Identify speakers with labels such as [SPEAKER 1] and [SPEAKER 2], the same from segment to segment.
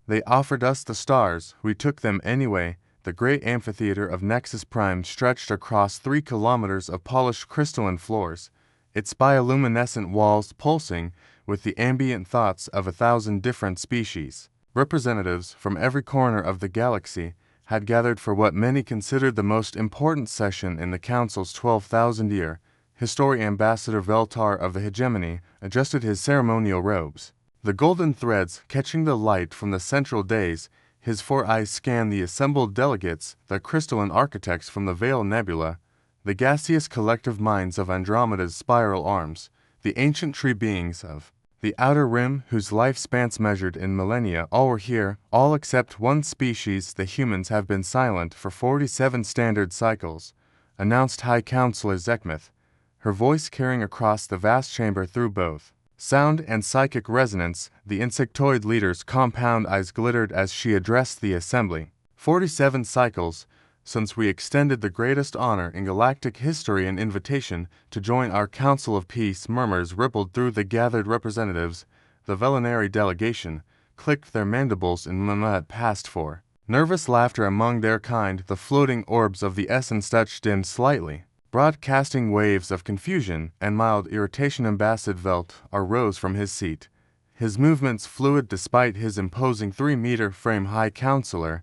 [SPEAKER 1] They offered us the stars, we took them anyway. The great amphitheater of Nexus Prime stretched across 3 kilometers of polished crystalline floors, its bioluminescent walls pulsing with the ambient thoughts of 1,000 different species. Representatives from every corner of the galaxy had gathered for what many considered the most important session in the Council's 12,000-year. History Ambassador Veltar of the Hegemony adjusted his ceremonial robes. The golden threads catching the light from the central days, his 4 eyes scanned the assembled delegates, the crystalline architects from the Veil Nebula, the gaseous collective minds of Andromeda's spiral arms, the ancient tree beings of the Outer Rim whose lifespans measured in millennia. All were here, all except one species. The humans have been silent for 47 standard cycles, announced High Counselor Zekmith, her voice carrying across the vast chamber through both sound and psychic resonance. The insectoid leader's compound eyes glittered as she addressed the assembly. 47 cycles since we extended the greatest honor in galactic history. An invitation to join our Council of Peace. Murmurs rippled through the gathered representatives. The Velinary delegation clicked their mandibles in Mehmet passed for nervous laughter among their kind. The floating orbs of the essence touch dimmed slightly, broadcasting waves of confusion and mild irritation. Ambassador Veltar rose from his seat, his movements fluid despite his imposing 3-meter frame. High Counselor,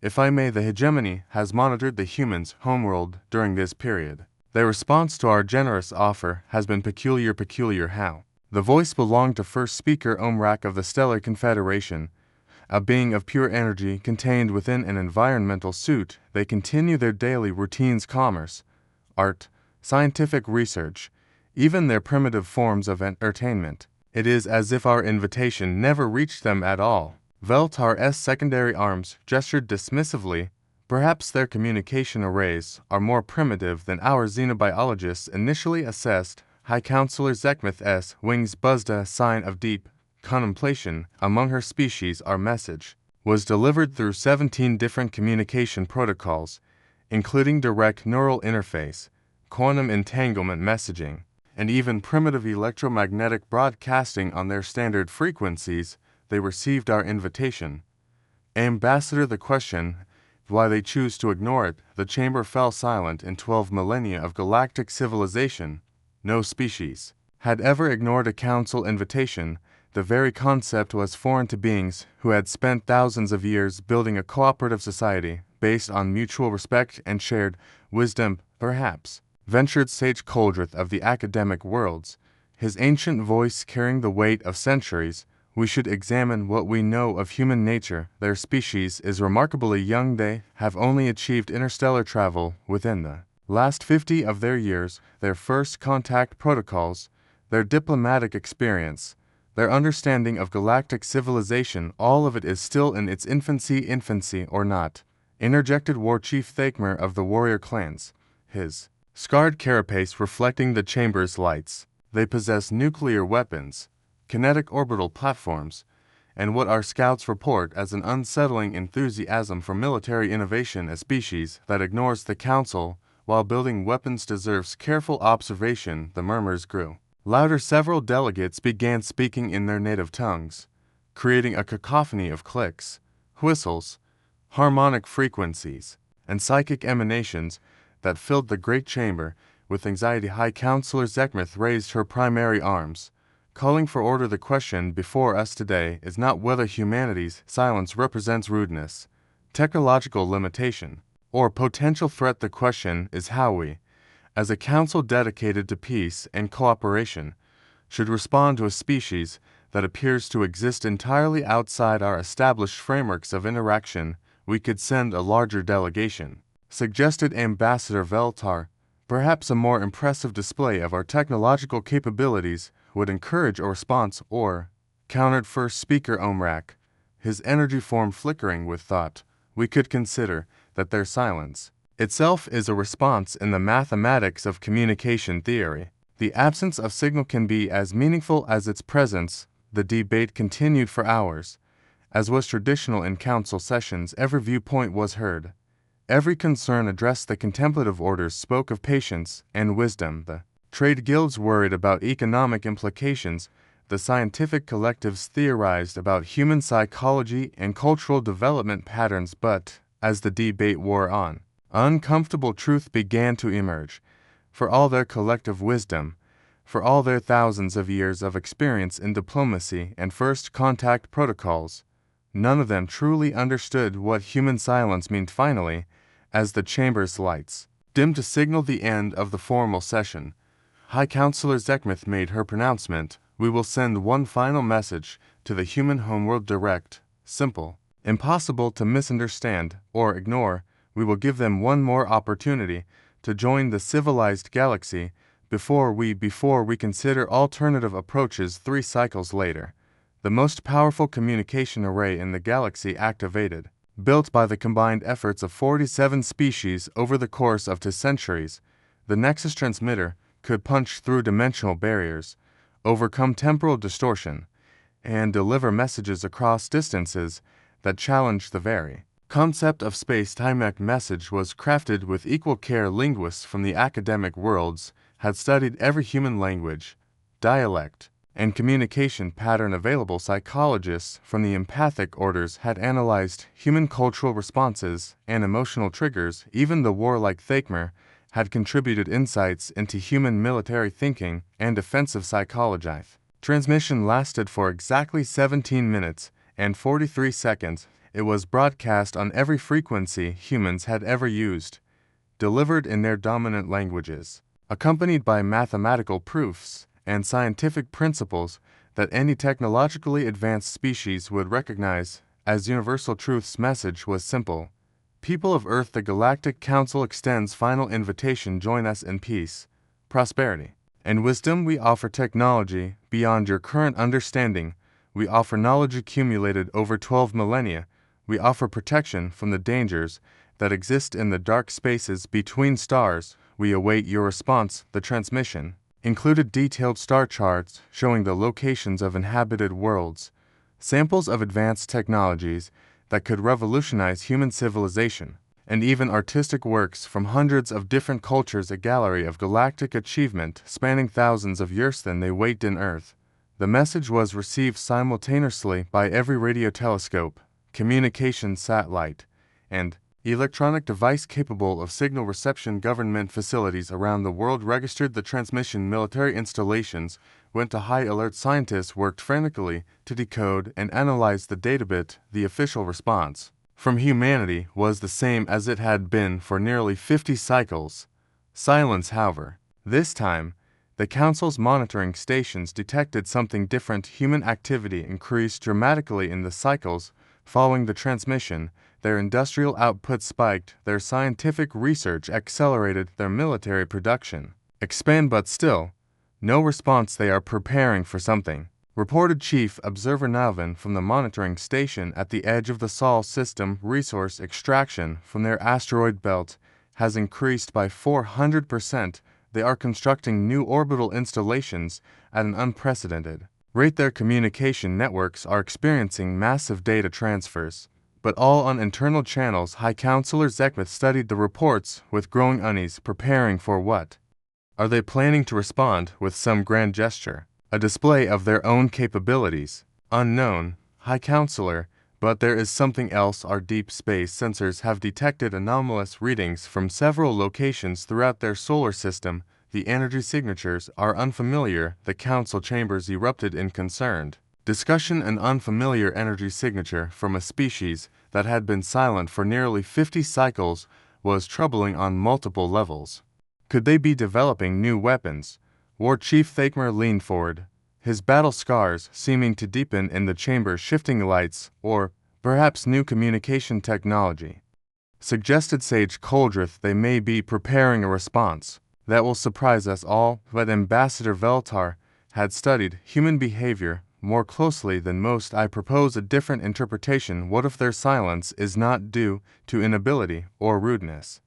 [SPEAKER 1] if I may, the Hegemony has monitored the humans' homeworld during this period. Their response to our generous offer has been peculiar. How? The voice belonged to First Speaker Omrak of the Stellar Confederation, a being of pure energy contained within an environmental suit. They continue their daily routines, commerce, art, scientific research, even their primitive forms of entertainment. It is as if our invitation never reached them at all. Veltar's secondary arms gestured dismissively. Perhaps their communication arrays are more primitive than our xenobiologists initially assessed. High Counselor Zekmith's wings buzzed, a sign of deep contemplation among her species. Our message was delivered through 17 different communication protocols, including direct neural interface, quantum entanglement messaging, and even primitive electromagnetic broadcasting on their standard frequencies. They received our invitation. Ambassador, the question, why they choose to ignore it. The chamber fell silent. In 12 millennia of galactic civilization, no species had ever ignored a council invitation. The very concept was foreign to beings who had spent thousands of years building a cooperative society based on mutual respect and shared wisdom. Perhaps, ventured Sage Coldrith of the academic worlds, his ancient voice carrying the weight of centuries, we should examine what we know of human nature. Their species is remarkably young. They have only achieved interstellar travel within the last 50 of their years. Their first contact protocols, their diplomatic experience, their understanding of galactic civilization, all of it is still in its infancy or not, interjected War Chief Thakmer of the warrior clans, his scarred carapace reflecting the chamber's lights. They possess nuclear weapons, kinetic orbital platforms, and what our scouts report as an unsettling enthusiasm for military innovation. A species that ignores the Council while building weapons deserves careful observation. The murmurs grew louder. Several delegates began speaking in their native tongues, creating a cacophony of clicks, whistles, harmonic frequencies, and psychic emanations that filled the great chamber with anxiety. High Counselor Zekmith raised her primary arms, calling for order. The question before us today is not whether humanity's silence represents rudeness, technological limitation, or potential threat. The question is how we, as a council dedicated to peace and cooperation, should respond to a species that appears to exist entirely outside our established frameworks of interaction. We could send a larger delegation, suggested Ambassador Veltar. Perhaps a more impressive display of our technological capabilities would encourage a response, or, countered First Speaker Omrak, his energy form flickering with thought. We could consider that their silence itself is a response. In the mathematics of communication theory, the absence of signal can be as meaningful as its presence. The debate continued for hours. As was traditional in council sessions, every viewpoint was heard. Every concern addressed. The contemplative orders spoke of patience and wisdom. The trade guilds worried about economic implications. the scientific collectives theorized about human psychology and cultural development patterns, but, as the debate wore on, uncomfortable truth began to emerge. For all their collective wisdom, for all their thousands of years of experience in diplomacy and first contact protocols, none of them truly understood what human silence meant. Finally, as the chamber's lights dimmed to signal the end of the formal session, High Counselor Sekhmet made her pronouncement. We will send one final message to the human homeworld, direct, simple, impossible to misunderstand or ignore. We will give them one more opportunity to join the civilized galaxy before we consider alternative approaches. 3 cycles later, the most powerful communication array in the galaxy activated. Built by the combined efforts of 47 species over the course of 2 centuries, the Nexus transmitter could punch through dimensional barriers, overcome temporal distortion, and deliver messages across distances that challenged the very concept of space-time. That message was crafted with equal care. Linguists from the academic worlds had studied every human language, dialect, and communication pattern available. Psychologists from the empathic orders had analyzed human cultural responses and emotional triggers. Even the warlike Thakmer had contributed insights into human military thinking and defensive psychology. Transmission lasted for exactly 17 minutes and 43 seconds. It was broadcast on every frequency humans had ever used, delivered in their dominant languages, accompanied by mathematical proofs and scientific principles that any technologically advanced species would recognize as universal truths. Message was simple. People of Earth, the Galactic Council extends final invitation. Join us in peace, prosperity, and wisdom. We offer technology beyond your current understanding. We offer knowledge accumulated over 12 millennia. We offer protection from the dangers that exist in the dark spaces between stars. We await your response. The transmission included detailed star charts showing the locations of inhabited worlds, samples of advanced technologies that could revolutionize human civilization, and even artistic works from hundreds of different cultures. A gallery of galactic achievement spanning thousands of years. Then they wait in Earth. The message was received simultaneously by every radio telescope, communication satellite, and electronic device capable of signal reception. Government facilities around the world registered the transmission. Military installations went to high alert. Scientists worked frantically to decode and analyze the databit. The official response from humanity was the same as it had been for nearly 50 cycles. Silence. However, this time, the Council's monitoring stations detected something different. Human activity increased dramatically in the cycles following the transmission. Their industrial output spiked, their scientific research accelerated, their military production expanded. But still, no response. They are preparing for something, reported Chief Observer Nalvin from the monitoring station at the edge of the Sol system. Resource extraction from their asteroid belt has increased by 400%. They are constructing new orbital installations at an unprecedented rate. Their communication networks are experiencing massive data transfers, but all on internal channels. High Counselor Sekhmet studied the reports with growing unease. Preparing for what? Are they planning to respond with some grand gesture, a display of their own capabilities? Unknown, High Counselor, but there is something else. Our deep space sensors have detected anomalous readings from several locations throughout their solar system. The energy signatures are unfamiliar. The council chambers erupted in concerned discussion. An unfamiliar energy signature from a species that had been silent for nearly 50 cycles was troubling on multiple levels. Could they be developing new weapons? War Chief Thakmer leaned forward, his battle scars seeming to deepen in the chamber's shifting lights. Or perhaps new communication technology, suggested Sage Coldrith. They may be preparing a response that will surprise us all. But Ambassador Veltar had studied human behavior more closely than most. I propose a different interpretation. What if their silence is not due to inability or rudeness?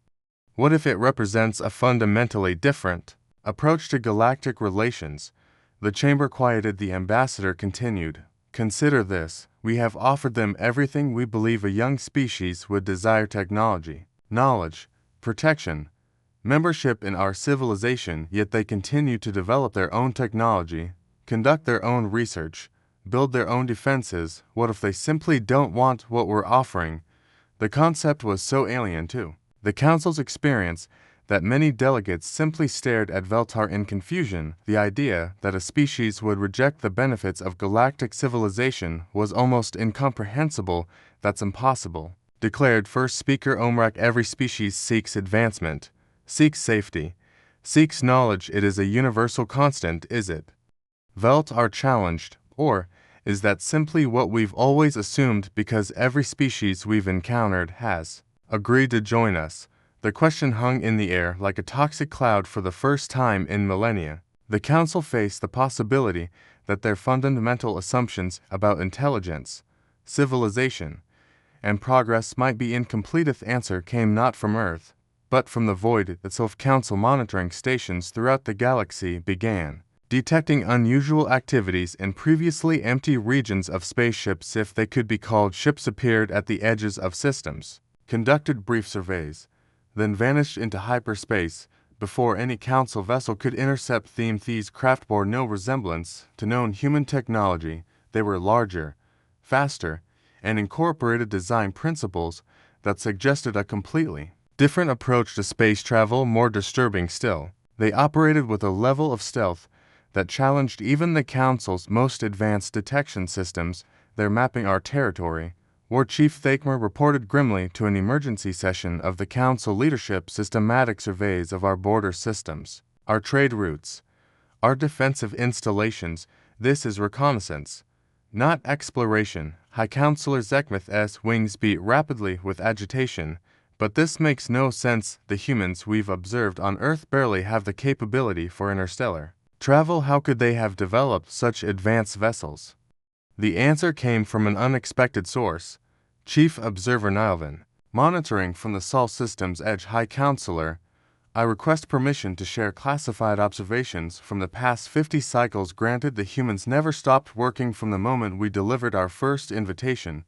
[SPEAKER 1] What if it represents a fundamentally different approach to galactic relations? The chamber quieted. The ambassador continued. Consider this. We have offered them everything we believe a young species would desire: technology, knowledge, protection, membership in our civilization, yet they continue to develop their own technology. conduct their own research, build their own defenses. What if they simply don't want what we're offering? The concept was so alien, too. The Council's experience that many delegates simply stared at Veltar in confusion. The idea that a species would reject the benefits of galactic civilization was almost incomprehensible. That's impossible, declared first speaker Omrak. Every species seeks advancement, seeks safety, seeks knowledge. It is a universal constant, is it? Veltar challenged, or is that simply what we've always assumed because every species we've encountered has agreed to join us? The question hung in the air like a toxic cloud for the first time in millennia. The Council faced the possibility that their fundamental assumptions about intelligence, civilization, and progress might be incomplete if the answer came not from Earth, but from the void itself. Council monitoring stations throughout the galaxy began detecting unusual activities in previously empty regions of spaceships, if they could be called ships, appeared at the edges of systems, conducted brief surveys, then vanished into hyperspace before any Council vessel could intercept them. These craft bore no resemblance to known human technology. They were larger, faster, and incorporated design principles that suggested a completely different approach to space travel. More disturbing still, they operated with a level of stealth that challenged even the Council's most advanced detection systems. They're mapping our territory, War Chief Thakmer reported grimly to an emergency session of the Council leadership. Systematic surveys of our border systems, our trade routes, our defensive installations. This is reconnaissance, not exploration. High Councilor Zekmith's wings beat rapidly with agitation. But this makes no sense. The humans we've observed on Earth barely have the capability for interstellar travel. How could they have developed such advanced vessels? The answer came from an unexpected source. Chief Observer Nilvan, monitoring from the Sol System's edge. High Councilor, I request permission to share classified observations from the past 50 cycles. Granted. The humans never stopped working from the moment we delivered our first invitation.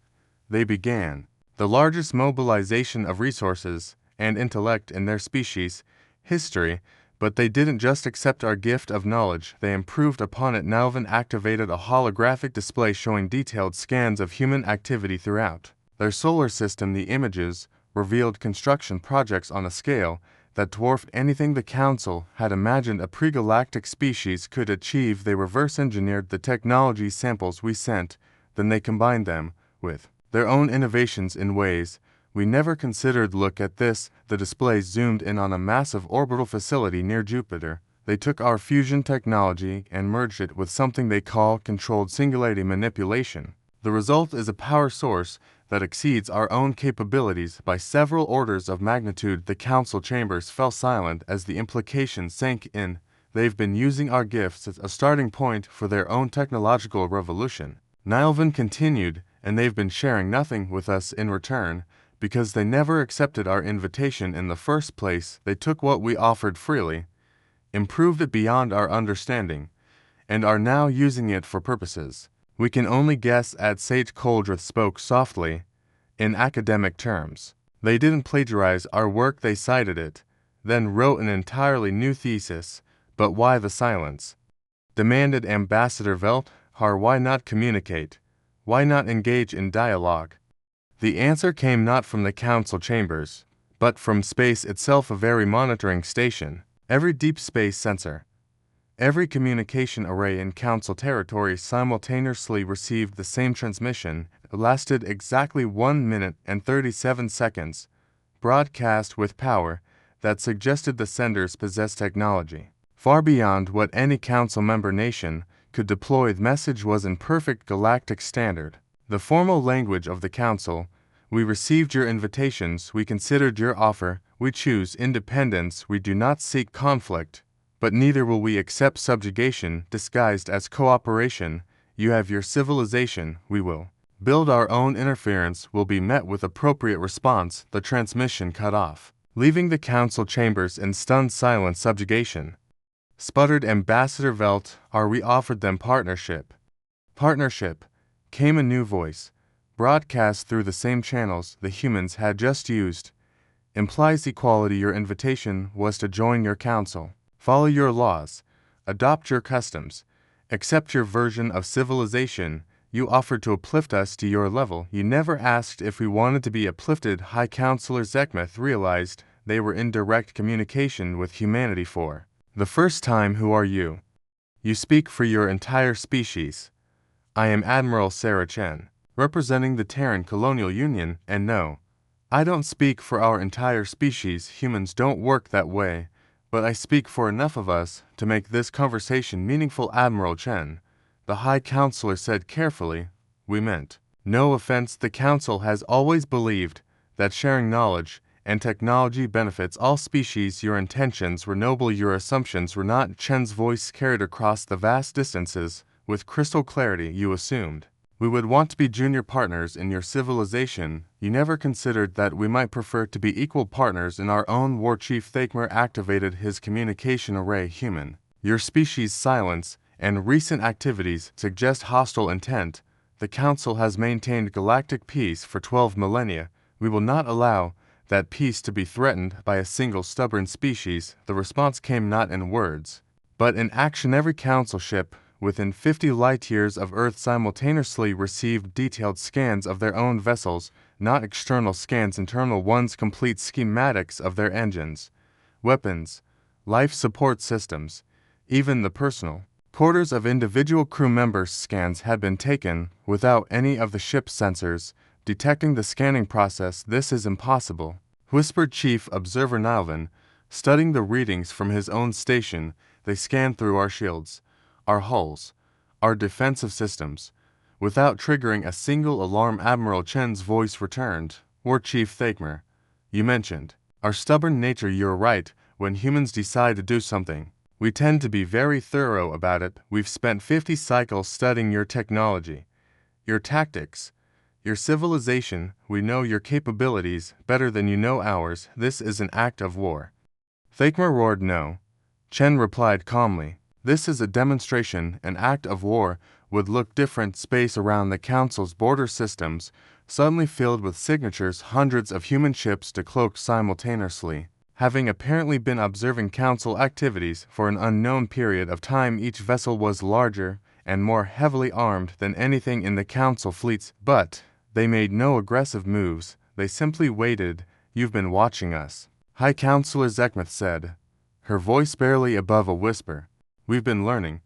[SPEAKER 1] They began the largest mobilization of resources and intellect in their species history. But they didn't just accept our gift of knowledge, they improved upon it. Nilvan activated a holographic display showing detailed scans of human activity throughout their solar system. The images revealed construction projects on a scale that dwarfed anything the Council had imagined a pre-galactic species could achieve. They reverse-engineered the technology samples we sent, then they combined them with their own innovations in ways we never considered. Look at this. The display zoomed in on a massive orbital facility near Jupiter. They took our fusion technology and merged it with something they call controlled singularity manipulation. The result is a power source that exceeds our own capabilities by several orders of magnitude. The Council chambers fell silent as the implications sank in. They've been using our gifts as a starting point for their own technological revolution, Nilvan continued, and they've been sharing nothing with us in return. Because they never accepted our invitation in the first place, they took what we offered freely, improved it beyond our understanding, and are now using it for purposes we can only guess at. Sage Coldreth spoke softly, in academic terms. They didn't plagiarize our work, they cited it, then wrote an entirely new thesis. But why the silence? Demanded Ambassador Veltar. Why not communicate? Why not engage in dialogue? The answer came not from the Council chambers, but from space itself. A very monitoring station, every deep space sensor, every communication array in Council territory simultaneously received the same transmission. It lasted exactly 1 minute and 37 seconds, broadcast with power that suggested the senders possessed technology far beyond what any Council member nation could deploy. The message was in perfect galactic standard, the formal language of the Council. We received your invitations, we considered your offer, we choose independence, we do not seek conflict, but neither will we accept subjugation disguised as cooperation. You have your civilization, we will build our own. Interference will be met with appropriate response. The transmission cut off, leaving the Council chambers in stunned silence. Subjugation, sputtered Ambassador Veltar. We offered them partnership. Partnership, came a new voice, broadcast through the same channels the humans had just used. Implies equality. Your invitation was to join your Council, follow your laws, adopt your customs, accept your version of civilization. You offered to uplift us to your level. You never asked if we wanted to be uplifted. High Counselor Zekmeth realized they were in direct communication with humanity for the first time. Who are you? You speak for your entire species. I am Admiral Sarah Chen, representing the Terran Colonial Union, and no, I don't speak for our entire species. Humans don't work that way, but I speak for enough of us to make this conversation meaningful. Admiral Chen, the High Counselor said carefully, we meant no offense. The Council has always believed that sharing knowledge and technology benefits all species. Your intentions were noble, your assumptions were not. Chen's voice carried across the vast distances. With crystal clarity, you assumed we would want to be junior partners in your civilization. You never considered that we might prefer to be equal partners in our own war. Chief Thakmer activated his communication array. Human, your species' silence and recent activities suggest hostile intent. The Council has maintained galactic peace for 12 millennia. We will not allow that peace to be threatened by a single stubborn species. The response came not in words, but in action. Every Council ship within 50 light-years of Earth simultaneously received detailed scans of their own vessels, not external scans, internal ones. Complete schematics of their engines, weapons, life support systems, even the personal quarters of individual crew members. Scans had been taken without any of the ship's sensors detecting the scanning process. This is impossible, whispered Chief Observer Nilvan, studying the readings from his own station. They scanned through our shields, our hulls, our defensive systems, without triggering a single alarm. Admiral Chen's voice returned. War Chief Thakmer, you mentioned our stubborn nature. You're right. When humans decide to do something, we tend to be very thorough about it. We've spent 50 cycles studying your technology, your tactics, your civilization. We know your capabilities better than you know ours. This is an act of war. Thakmer roared. No, Chen replied calmly. This is a demonstration. An act of war would look different. Space around the Council's border systems suddenly filled with signatures. Hundreds of human ships decloaked simultaneously, having apparently been observing Council activities for an unknown period of time. Each vessel was larger and more heavily armed than anything in the Council fleets, but they made no aggressive moves. They simply waited. You've been watching us, High Counselor Zekmeth said, her voice barely above a whisper. We've been learning.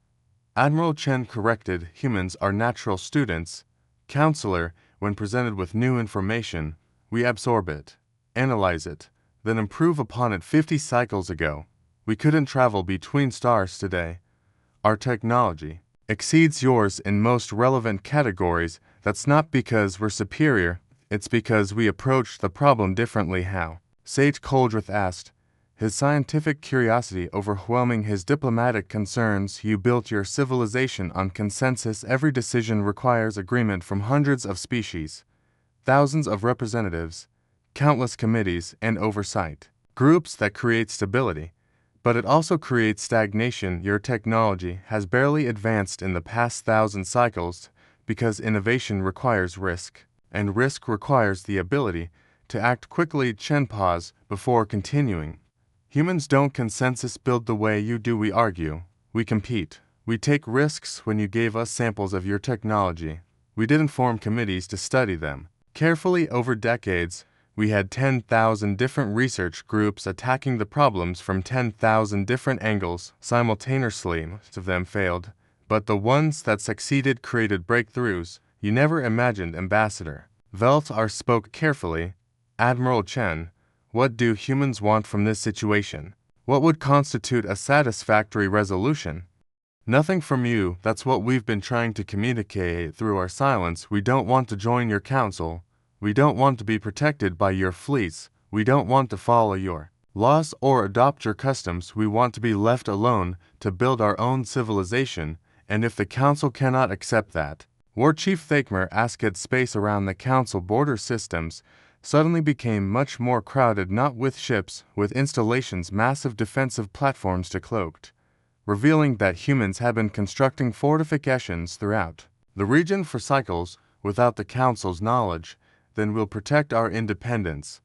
[SPEAKER 1] Admiral Chen corrected. Humans are natural students. Counselor, when presented with new information, we absorb it, analyze it, then improve upon it. 50 cycles ago, we couldn't travel between stars. Today, our technology exceeds yours in most relevant categories. That's not because we're superior, it's because we approach the problem differently. How? Sage Coldrith asked, his scientific curiosity overwhelming his diplomatic concerns. You built your civilization on consensus. Every decision requires agreement from hundreds of species, thousands of representatives, countless committees and oversight groups. That create stability, but it also creates stagnation. Your technology has barely advanced in the past 1,000 cycles because innovation requires risk, and risk requires the ability to act quickly. Chen paused before continuing. Humans don't consensus build the way you do. We argue, we compete, we take risks. When you gave us samples of your technology, we didn't form committees to study them carefully. Over decades, we had 10,000 different research groups attacking the problems from 10,000 different angles simultaneously. Most of them failed, but the ones that succeeded created breakthroughs you never imagined. Ambassador Veltar spoke carefully. Admiral Chen, what do humans want from this situation? What would constitute a satisfactory resolution? Nothing from you. That's what we've been trying to communicate through our silence. We don't want to join your council. We don't want to be protected by your fleets. We don't want to follow your laws or adopt your customs. We want to be left alone to build our own civilization, and if the council cannot accept that, War Chief Thakmer asked. Space around the council border systems suddenly became much more crowded, not with ships, with installations. Massive defensive platforms decloaked, revealing that humans had been constructing fortifications throughout the region for cycles without the Council's knowledge. Then we'll protect our independence.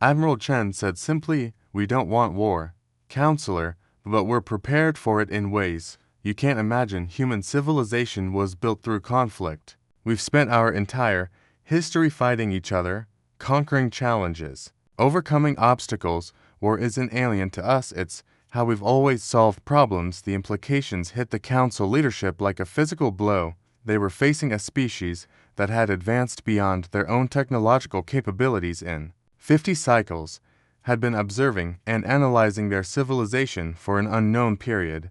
[SPEAKER 1] Admiral Chen said simply, we don't want war, Counselor, but we're prepared for it in ways You can't imagine human civilization was built through conflict. We've spent our entire history fighting each other, conquering challenges, overcoming obstacles. War isn't alien to us, it's how we've always solved problems. The implications hit the council leadership like a physical blow. They were facing a species that had advanced beyond their own technological capabilities in 50 cycles, had been observing and analyzing their civilization for an unknown period,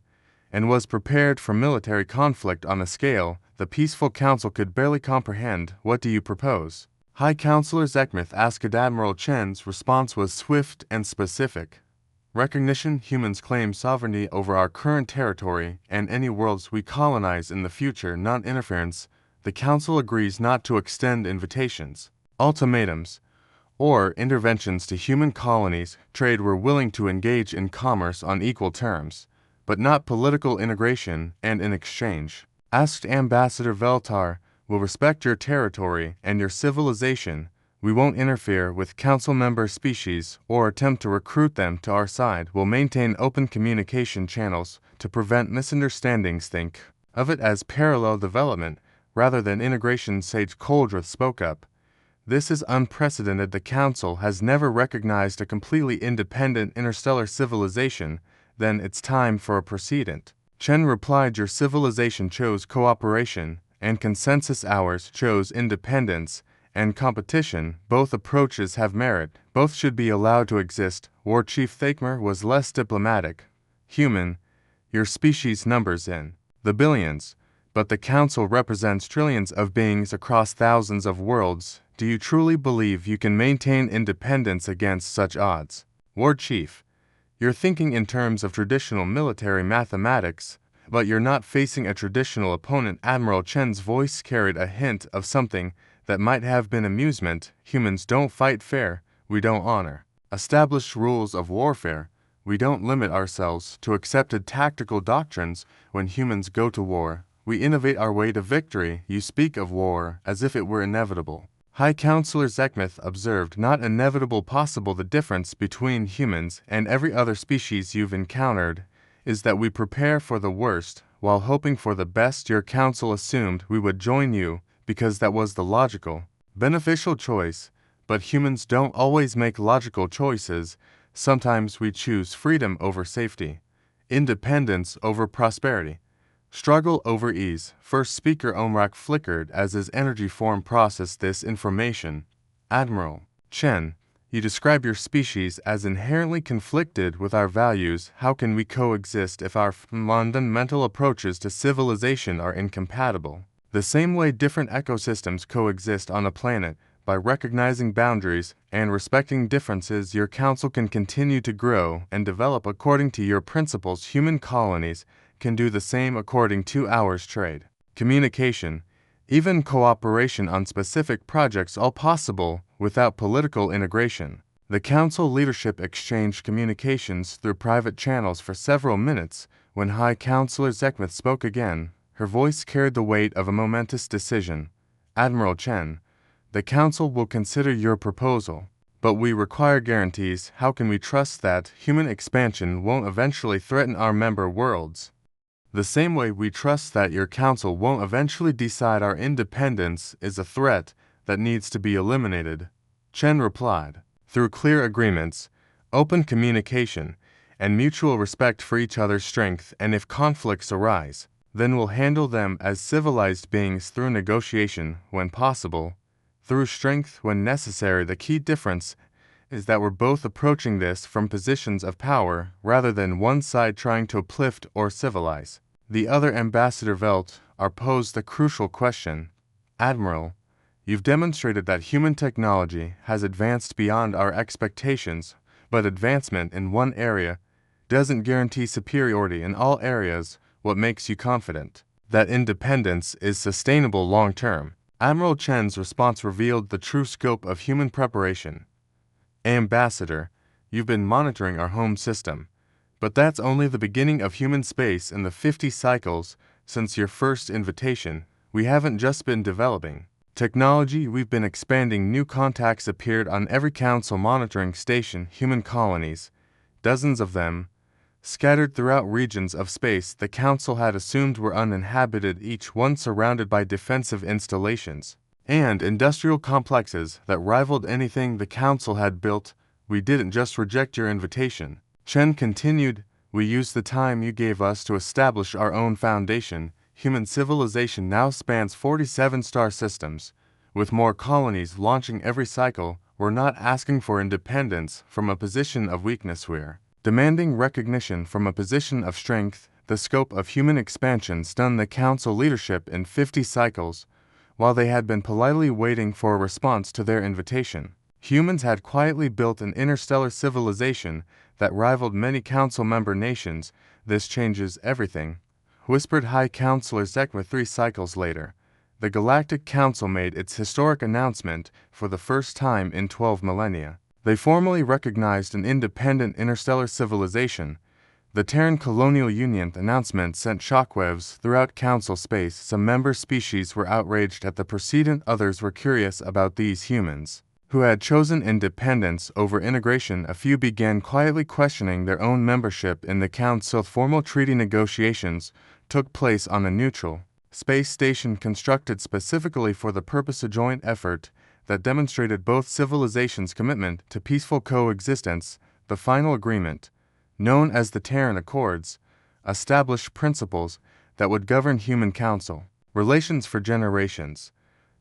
[SPEAKER 1] and was prepared for military conflict on a scale the peaceful council could barely comprehend. What do you propose? High Counselor Zekmith asked. Admiral Chen's response was swift and specific. Recognition: humans claim sovereignty over our current territory and any worlds we colonize in the future. Non-interference. The Council agrees not to extend invitations, ultimatums, or interventions to human colonies. Trade: we're willing to engage in commerce on equal terms, but not political integration. And in exchange, asked Ambassador Veltar, we'll respect your territory and your civilization. We won't interfere with council member species or attempt to recruit them to our side. We'll maintain open communication channels to prevent misunderstandings. Think of it as parallel development rather than integration. Sage Coldreth spoke up. This is unprecedented. The council has never recognized a completely independent interstellar civilization. Then it's time for a precedent. Chen replied, your civilization chose cooperation and consensus. Ours chose independence and competition. Both approaches have merit. Both should be allowed to exist. War Chief Thakmer was less diplomatic. Human, your species numbers in the billions, but the Council represents trillions of beings across thousands of worlds. Do you truly believe you can maintain independence against such odds? War Chief, you're thinking in terms of traditional military mathematics, but you're not facing a traditional opponent. Admiral Chen's voice carried a hint of something that might have been amusement. Humans don't fight fair. We don't honor established rules of warfare. We don't limit ourselves to accepted tactical doctrines. When humans go to war, we innovate our way to victory. You speak of war as if it were inevitable. High Counselor Zekmith observed, not inevitable, possible. The difference between humans and every other species you've encountered is that we prepare for the worst while hoping for the best. Your council assumed we would join you because that was the logical, beneficial choice, but humans don't always make logical choices. Sometimes we choose freedom over safety, independence over prosperity, struggle over ease. First speaker Omrak flickered as his energy form processed this information. Admiral Chen, you describe your species as inherently conflicted with our values. How can we coexist if our fundamental approaches to civilization are incompatible? The same way different ecosystems coexist on a planet, by recognizing boundaries and respecting differences. Your council can continue to grow and develop according to your principles. Human colonies can do the same according to ours. Trade, communication, even cooperation on specific projects, all possible without political integration. The council leadership exchanged communications through private channels for several minutes. When High Counselor Zekmith spoke again, her voice carried the weight of a momentous decision. Admiral Chen, the council will consider your proposal, but we require guarantees. How can we trust that human expansion won't eventually threaten our member worlds? The same way we trust that your council won't eventually decide our independence is a threat that needs to be eliminated. Chen replied, through clear agreements, open communication, and mutual respect for each other's strength. And if conflicts arise, then we'll handle them as civilized beings through negotiation when possible, through strength when necessary. The key difference is that we're both approaching this from positions of power rather than one side trying to uplift or civilize the other. Ambassador Veltar posed the crucial question. Admiral, you've demonstrated that human technology has advanced beyond our expectations, but advancement in one area doesn't guarantee superiority in all areas. What makes you confident that independence is sustainable long term? Admiral Chen's response revealed the true scope of human preparation. Ambassador, you've been monitoring our home system, but that's only the beginning of human space. In the 50 cycles since your first invitation, we haven't just been developing technology, we've been expanding. New contacts appeared on every council monitoring station. Human colonies, dozens of them, scattered throughout regions of space the Council had assumed were uninhabited, each one surrounded by defensive installations and industrial complexes that rivaled anything the Council had built. We didn't just reject your invitation, Chen continued. We used the time you gave us to establish our own foundation. Human civilization now spans 47 star systems, with more colonies launching every cycle. We're not asking for independence from a position of weakness, we're demanding recognition from a position of strength. The scope of human expansion stunned the Council leadership in 50 cycles. While they had been politely waiting for a response to their invitation, humans had quietly built an interstellar civilization that rivaled many Council member nations. This changes everything, whispered High Counselor Zekma 3 cycles later. The Galactic Council made its historic announcement for the first time in 12 millennia. They formally recognized an independent interstellar civilization. The Terran Colonial Union announcement sent shockwaves throughout Council space. Some member species were outraged at the precedent, others were curious about these humans who had chosen independence over integration. A few began quietly questioning their own membership in the Council. Formal treaty negotiations took place on a neutral space station constructed specifically for the purpose, a joint effort that demonstrated both civilizations' commitment to peaceful coexistence. The final agreement, known as the Terran Accords, established principles that would govern human Council relations for generations.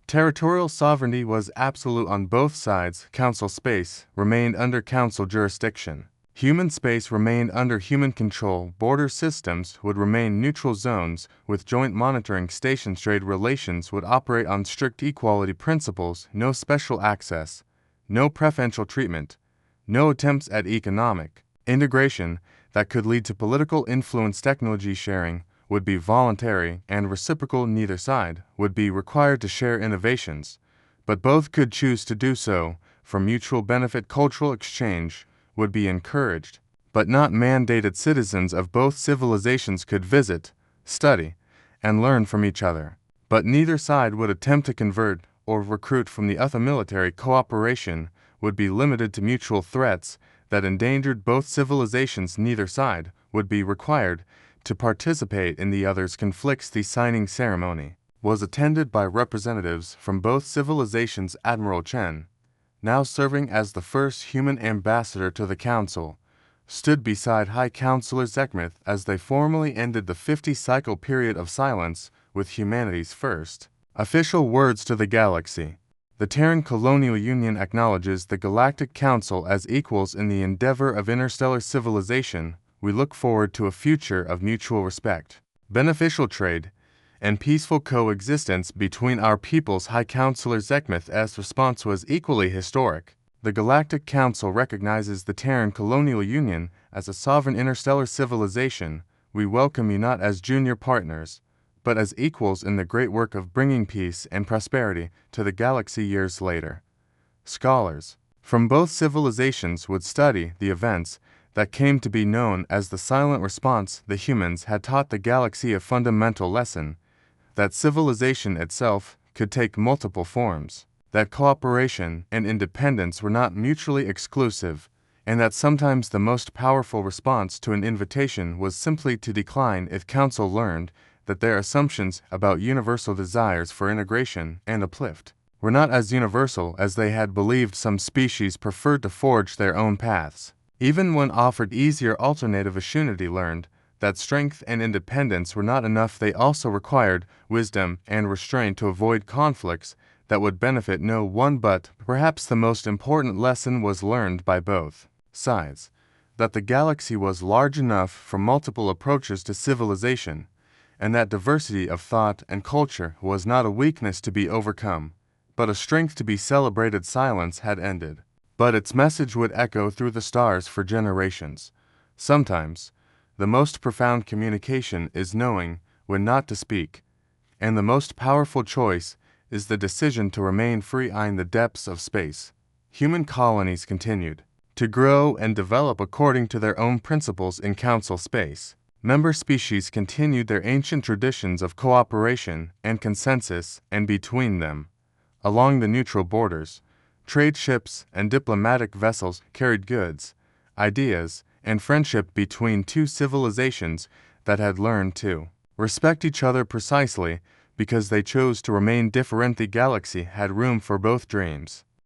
[SPEAKER 1] Territorial sovereignty was absolute on both sides. Council space remained under Council jurisdiction. Human space remained under human control. Border systems would remain neutral zones with joint monitoring stations. Trade relations would operate on strict equality principles. No special access, no preferential treatment, no attempts at economic integration that could lead to political influence. Technology sharing would be voluntary and reciprocal. Neither side would be required to share innovations, but both could choose to do so for mutual benefit. Cultural exchange would be encouraged, but not mandated. Citizens of both civilizations could visit, study, and learn from each other, but neither side would attempt to convert or recruit from the other. Military cooperation would be limited to mutual threats that endangered both civilizations. Neither side would be required to participate in the other's conflicts. The signing ceremony was attended by representatives from both civilizations. Admiral Chen, now serving as the first human ambassador to the Council, stood beside High Counselor Zekmith as they formally ended the 50-cycle period of silence with humanity's first official words to the galaxy. The Terran Colonial Union acknowledges the Galactic Council as equals in the endeavor of interstellar civilization. We look forward to a future of mutual respect, beneficial trade, and peaceful coexistence between our peoples. High Counselor Zekmith's response was equally historic. The Galactic Council recognizes the Terran Colonial Union as a sovereign interstellar civilization. We welcome you not as junior partners, but as equals in the great work of bringing peace and prosperity to the galaxy. Years later, scholars from both civilizations would study the events that came to be known as the Silent Response. The humans had taught the galaxy a fundamental lesson: that civilization itself could take multiple forms, that cooperation and independence were not mutually exclusive, and that sometimes the most powerful response to an invitation was simply to decline. If Council learned that their assumptions about universal desires for integration and uplift were not as universal as they had believed, some species preferred to forge their own paths. Even when offered easier alternative, Ashunity learned that strength and independence were not enough. They also required wisdom and restraint to avoid conflicts that would benefit no one. But perhaps the most important lesson was learned by both sides: that the galaxy was large enough for multiple approaches to civilization, and that diversity of thought and culture was not a weakness to be overcome, but a strength to be celebrated. Silence had ended, but its message would echo through the stars for generations. Sometimes, the most profound communication is knowing when not to speak, and the most powerful choice is the decision to remain free. In the depths of space, human colonies continued to grow and develop according to their own principles. In Council space, member species continued their ancient traditions of cooperation and consensus, and between them, along the neutral borders, trade ships and diplomatic vessels carried goods, ideas, and friendship between two civilizations that had learned to respect each other precisely because they chose to remain different. The galaxy had room for both dreams.